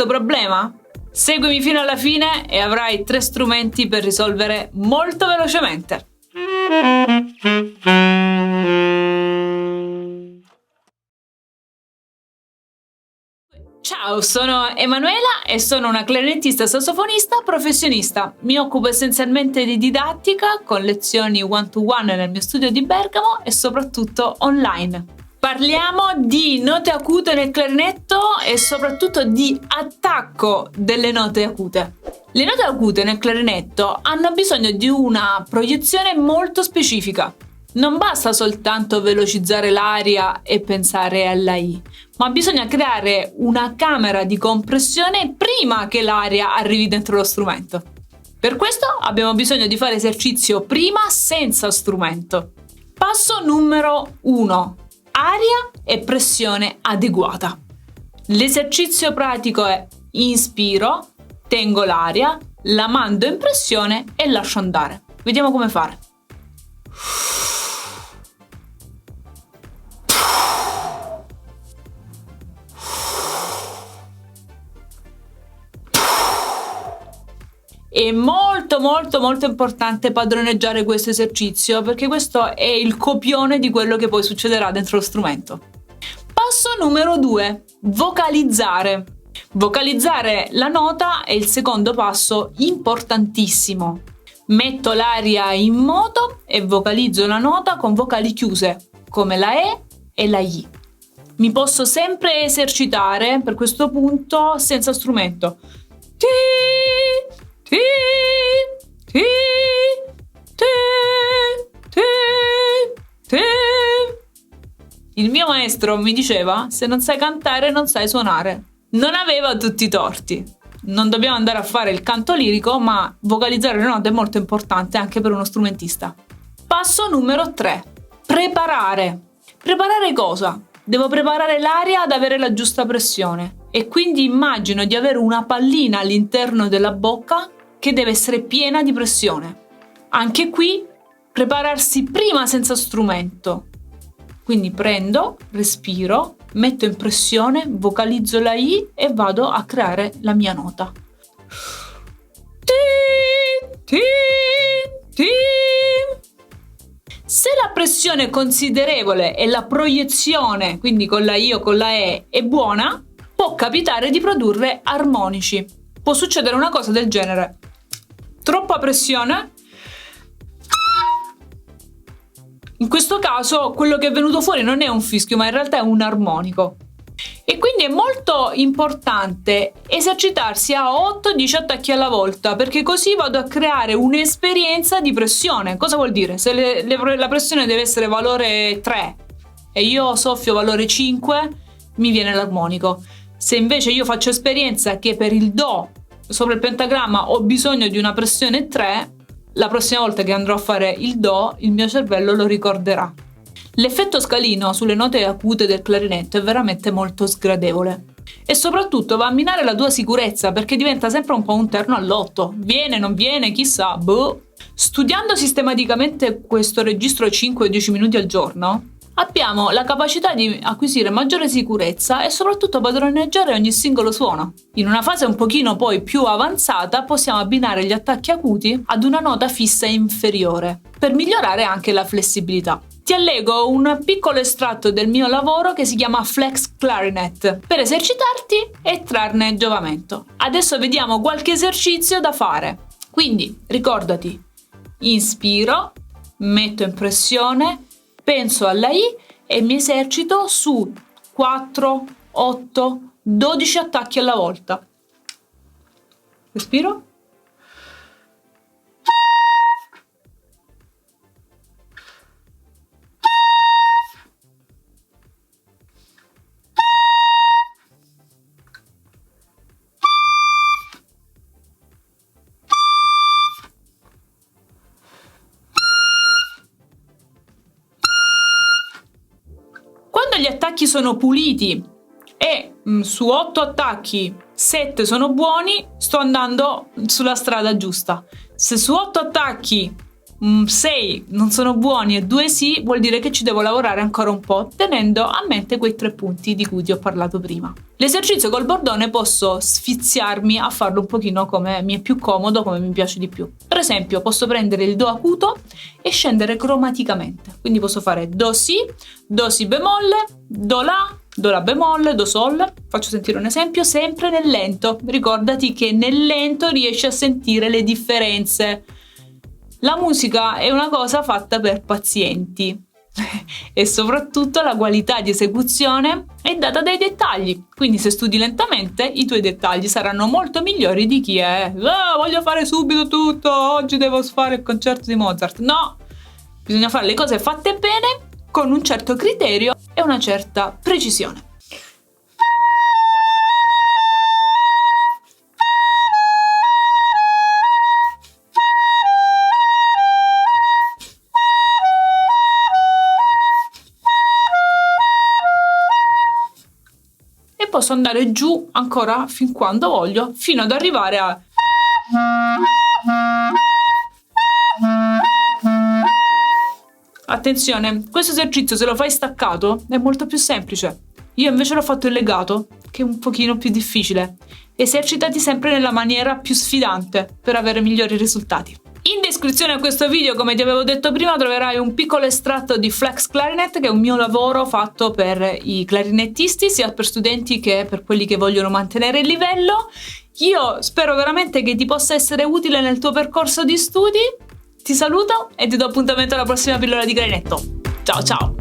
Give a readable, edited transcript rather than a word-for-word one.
questo problema? Seguimi fino alla fine e avrai 3 strumenti per risolvere molto velocemente. Ciao, sono Emanuela e sono una clarinettista sassofonista professionista. Mi occupo essenzialmente di didattica con lezioni one-to-one nel mio studio di Bergamo e soprattutto online. Parliamo di note acute nel clarinetto e soprattutto di attacco delle note acute. Le note acute nel clarinetto hanno bisogno di una proiezione molto specifica. Non basta soltanto velocizzare l'aria e pensare alla I, ma bisogna creare una camera di compressione prima che l'aria arrivi dentro lo strumento. Per questo abbiamo bisogno di fare esercizio prima senza strumento. Passo numero 1. Aria e pressione adeguata. L'esercizio pratico è: inspiro, tengo l'aria, la mando in pressione e lascio andare. Vediamo come fare. È molto importante padroneggiare questo esercizio, perché questo è il copione di quello che poi succederà dentro lo strumento. Passo numero 2. Vocalizzare. Vocalizzare la nota è il secondo passo importantissimo. Metto l'aria in moto e vocalizzo la nota con vocali chiuse, come la E e la I. Mi posso sempre esercitare per questo punto senza strumento. Ti, ti, ti, ti, ti, ti. Il mio maestro mi diceva: se non sai cantare non sai suonare. Non aveva tutti i torti. Non dobbiamo andare a fare il canto lirico, ma vocalizzare le note è molto importante anche per uno strumentista. Passo numero 3. Preparare. Preparare cosa? Devo preparare l'aria ad avere la giusta pressione e quindi immagino di avere una pallina all'interno della bocca che deve essere piena di pressione. Anche qui prepararsi prima senza strumento. Quindi prendo, respiro, metto in pressione, vocalizzo la I e vado a creare la mia nota. Ti, ti, ti. Se la pressione è considerevole e la proiezione, quindi con la I o con la E, è buona, può capitare di produrre armonici. Può succedere una cosa del genere: troppa pressione. In questo caso quello che è venuto fuori non è un fischio, ma in realtà è un armonico. E quindi è molto importante esercitarsi a 8-10 attacchi alla volta, perché così vado a creare un'esperienza di pressione. Cosa vuol dire? Se la pressione deve essere valore 3 e io soffio valore 5, mi viene l'armonico. Se invece io faccio esperienza che per il Do sopra il pentagramma ho bisogno di una pressione 3, la prossima volta che andrò a fare il Do, il mio cervello lo ricorderà. L'effetto scalino sulle note acute del clarinetto è veramente molto sgradevole e soprattutto va a minare la tua sicurezza, perché diventa sempre un po' un terno al lotto. Viene, non viene, chissà, boh. Studiando sistematicamente questo registro 5-10 minuti al giorno, abbiamo la capacità di acquisire maggiore sicurezza e soprattutto padroneggiare ogni singolo suono. In una fase un pochino poi più avanzata possiamo abbinare gli attacchi acuti ad una nota fissa inferiore per migliorare anche la flessibilità. Ti allego un piccolo estratto del mio lavoro che si chiama Flex Clarinet per esercitarti e trarne giovamento. Adesso vediamo qualche esercizio da fare. Quindi ricordati: inspiro, metto in pressione, penso alla I e mi esercito su 4, 8, 12 attacchi alla volta. Respiro. Quando gli attacchi sono puliti e su 8 attacchi 7 sono buoni, sto andando sulla strada giusta. Se su 8 attacchi 6 non sono buoni e 2 sì, vuol dire che ci devo lavorare ancora un po', tenendo a mente quei 3 punti di cui ti ho parlato prima. L'esercizio col bordone posso sfiziarmi a farlo un pochino come mi è più comodo, come mi piace di più. Per esempio, posso prendere il do acuto e scendere cromaticamente. Quindi posso fare do si bemolle, do la bemolle, do sol. Faccio sentire un esempio, sempre nel lento. Ricordati che nel lento riesci a sentire le differenze. La musica è una cosa fatta per pazienti e soprattutto la qualità di esecuzione è data dai dettagli. Quindi se studi lentamente i tuoi dettagli saranno molto migliori di chi è voglio fare subito tutto, oggi devo fare il concerto di Mozart. No, bisogna fare le cose fatte bene con un certo criterio e una certa precisione. Posso andare giù ancora fin quando voglio, fino ad arrivare a... Attenzione, questo esercizio se lo fai staccato è molto più semplice. Io invece l'ho fatto in legato, che è un pochino più difficile. Esercitati sempre nella maniera più sfidante per avere migliori risultati. In descrizione a questo video, come ti avevo detto prima, troverai un piccolo estratto di Flex Clarinet, che è un mio lavoro fatto per i clarinettisti, sia per studenti che per quelli che vogliono mantenere il livello. Io spero veramente che ti possa essere utile nel tuo percorso di studi. Ti saluto e ti do appuntamento alla prossima pillola di clarinetto. Ciao ciao!